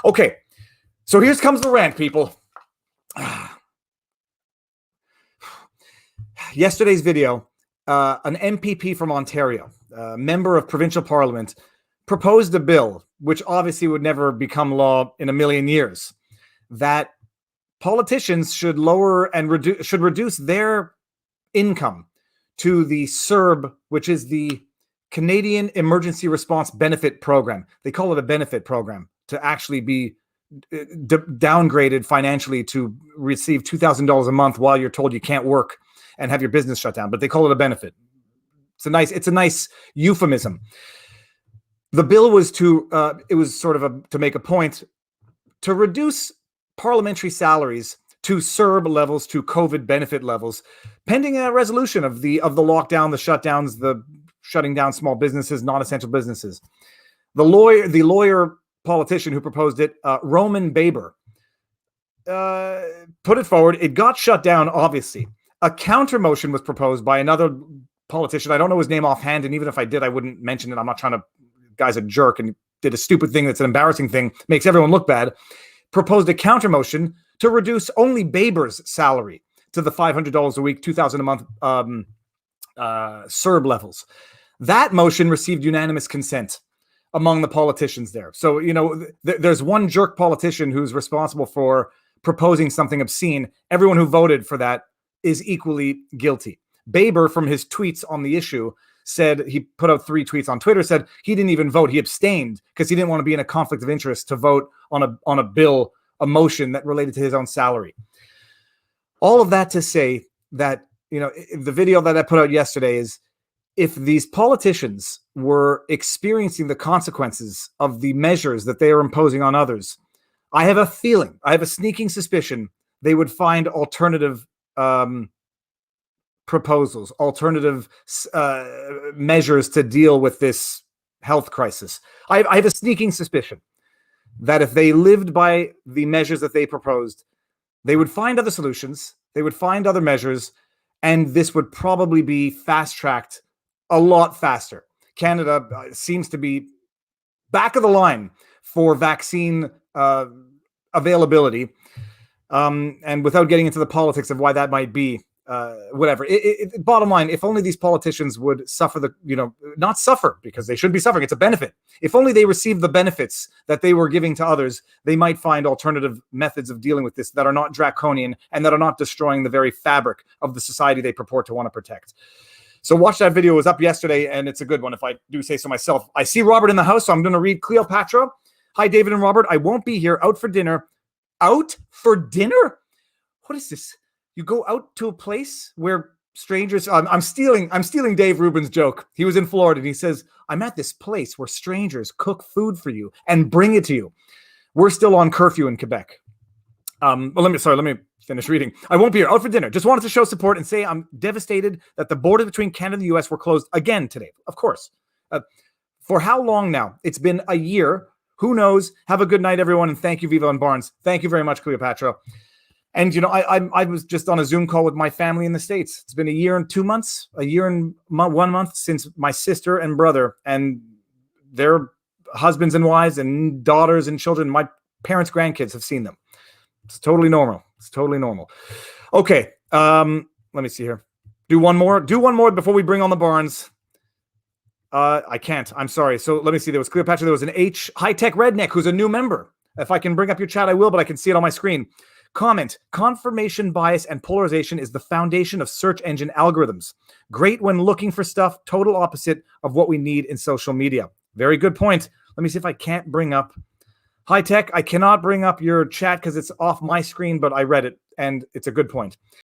Okay, so here comes the rant, people. Yesterday's video, an MPP from Ontario, a member of provincial parliament, proposed a bill, which obviously would never become law in a million years, that politicians should lower and reduce their income to the CERB, which is the Canadian Emergency Response Benefit Program. They call it a benefit program, to actually be downgraded financially to receive $2,000 a month while you're told you can't work and have your business shut down. But they call it a benefit. It's a nice euphemism. The bill was to make a point to reduce parliamentary salaries to CERB levels, to COVID benefit levels, pending a resolution of the lockdown, the shutdowns, the shutting down small businesses, non-essential businesses. The lawyer politician who proposed it, Roman Baber, put it forward. It got shut down, obviously. A counter motion was proposed by another politician. I don't know his name offhand, and even if I did, I wouldn't mention it. I'm not trying to. Guy's a jerk and did a stupid thing that's an embarrassing thing, makes everyone look bad. Proposed a counter motion to reduce only Baber's salary to the $500 a week, $2,000 a month CERB levels. That motion received unanimous consent among the politicians there. So, there's one jerk politician who's responsible for proposing something obscene. Everyone who voted for that is equally guilty. Baber, from his tweets on the issue, said, he put out 3 tweets on Twitter, said he didn't even vote. He abstained because he didn't want to be in a conflict of interest to vote on a bill, a motion that related to his own salary. All of that to say that, the video that I put out yesterday is, if these politicians were experiencing the consequences of the measures that they are imposing on others, I have a sneaking suspicion they would find alternative proposals, alternative measures to deal with this health crisis. I have a sneaking suspicion that if they lived by the measures that they proposed, they would find other solutions, they would find other measures, and this would probably be fast-tracked a lot faster. Canada seems to be back of the line for vaccine availability. And without getting into the politics of why that might be, whatever. Bottom line, if only these politicians would suffer not suffer because they shouldn't be suffering. It's a benefit. If only they received the benefits that they were giving to others, they might find alternative methods of dealing with this that are not draconian and that are not destroying the very fabric of the society they purport to want to protect. So watch that video. It was up yesterday, and it's a good one, if I do say so myself. I see Robert in the house, so I'm going to read Cleopatra. Hi, David and Robert. I won't be here. Out for dinner. Out for dinner? What is this? You go out to a place where strangers... I'm stealing Dave Rubin's joke. He was in Florida, and he says, I'm at this place where strangers cook food for you and bring it to you. We're still on curfew in Quebec. Let me finish reading. I won't be here. Out for dinner. Just wanted to show support and say I'm devastated that the borders between Canada and the U.S. were closed again today. Of course. For how long now? It's been a year. Who knows? Have a good night, everyone, and thank you, Viva Barnes. Thank you very much, Cleopatra. And, I was just on a Zoom call with my family in the States. It's been a year and 2 months, a year and 1 month since my sister and brother and their husbands and wives and daughters and children, my parents' grandkids, have seen them. It's totally normal. It's totally normal. Okay. Let me see here. Do one more before we bring on the Barnes. I can't. I'm sorry. So let me see. There was Cleopatra. There was an High-Tech Redneck who's a new member. If I can bring up your chat, I will, but I can see it on my screen. Comment: confirmation bias and polarization is the foundation of search engine algorithms. Great when looking for stuff, total opposite of what we need in social media. Very good point. Let me see if I can't bring up High-Tech. I cannot bring up your chat because it's off my screen, but I read it, and it's a good point.